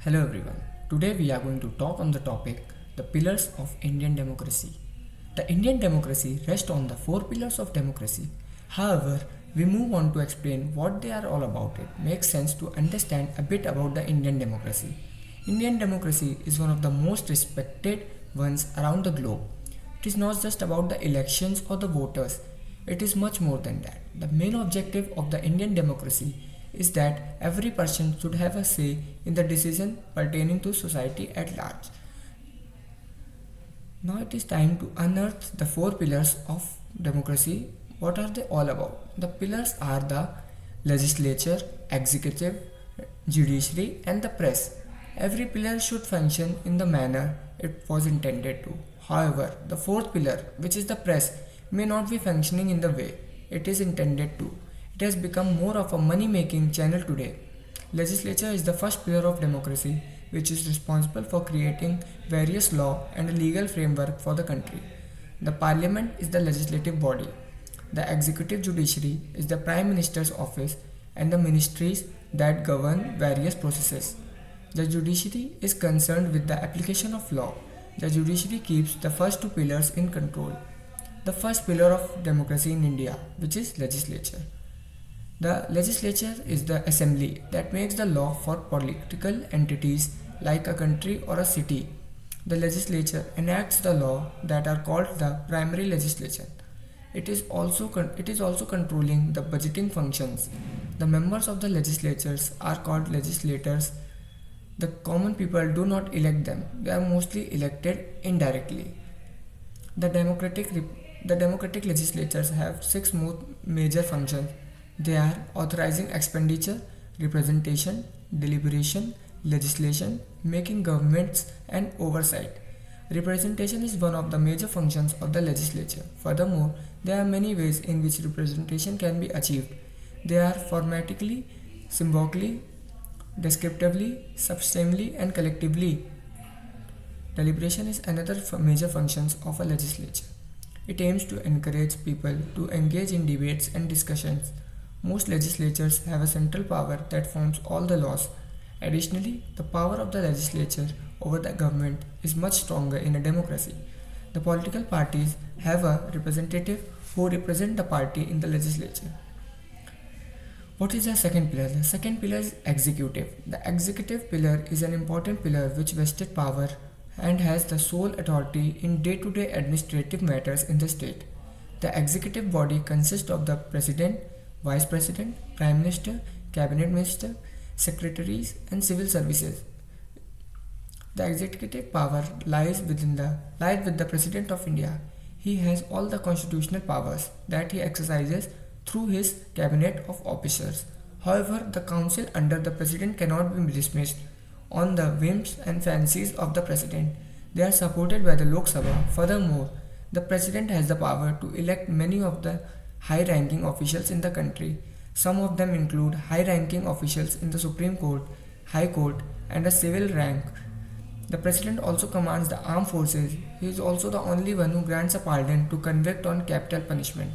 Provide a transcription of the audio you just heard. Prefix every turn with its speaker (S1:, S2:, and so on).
S1: Hello everyone. Today we are going to talk on the topic the pillars of Indian democracy. The Indian democracy rests on the four pillars of democracy. However, we move on to explain what they are all about. It makes sense to understand a bit about the Indian democracy. Indian democracy is one of the most respected ones around the globe. It is not just about the elections or the voters, it is much more than that. The main objective of the Indian democracy is that every person should have a say in the decision pertaining to society at large. Now it is time to unearth the four pillars of democracy. What are they all about? The pillars are the legislature, executive, judiciary, and the press. Every pillar should function in the manner it was intended to. However, the fourth pillar, which is the press, may not be functioning in the way it is intended to. It has become more of a money making channel today. Legislature is the first pillar of democracy, which is responsible for creating various law and a legal framework for the country. The parliament is the legislative body. The executive judiciary is the prime minister's office and the ministries that govern various processes. The judiciary is concerned with the application of law. The judiciary keeps the first two pillars in control. The first pillar of democracy in India, which is legislature. The legislature is the assembly that makes the law for political entities like a country or a city. The legislature enacts the law that are called the primary legislation. It is also controlling the budgeting functions. The members of the legislatures are called legislators. The common people do not elect them. They are mostly elected indirectly. The democratic the democratic legislatures have six major functions. They are authorizing expenditure, representation, deliberation, legislation, making governments, and oversight. Representation is one of the major functions of the legislature. Furthermore, there are many ways in which representation can be achieved. They are formatically, symbolically, descriptively, substantively, and collectively. Deliberation is another major function of a legislature. It aims to encourage people to engage in debates and discussions. Most legislatures have a central power that forms all the laws. Additionally, the power of the legislature over the government is much stronger in a democracy. The political parties have a representative who represent the party in the legislature. What is the second pillar? The second pillar is executive. The executive pillar is an important pillar which vested power and has the sole authority in day-to-day administrative matters in the state. The executive body consists of the president, vice president, prime minister, cabinet minister, secretaries, and civil services. The executive power lies with the President of India. He has all the constitutional powers that he exercises through his cabinet of officers. However, the council under the President cannot be dismissed on the whims and fancies of the President. They are supported by the Lok Sabha. Furthermore, the President has the power to elect many of the high-ranking officials in the country. Some of them include high-ranking officials in the Supreme Court, High Court, and a civil rank. The President also commands the armed forces. He is also the only one who grants a pardon to convict on capital punishment.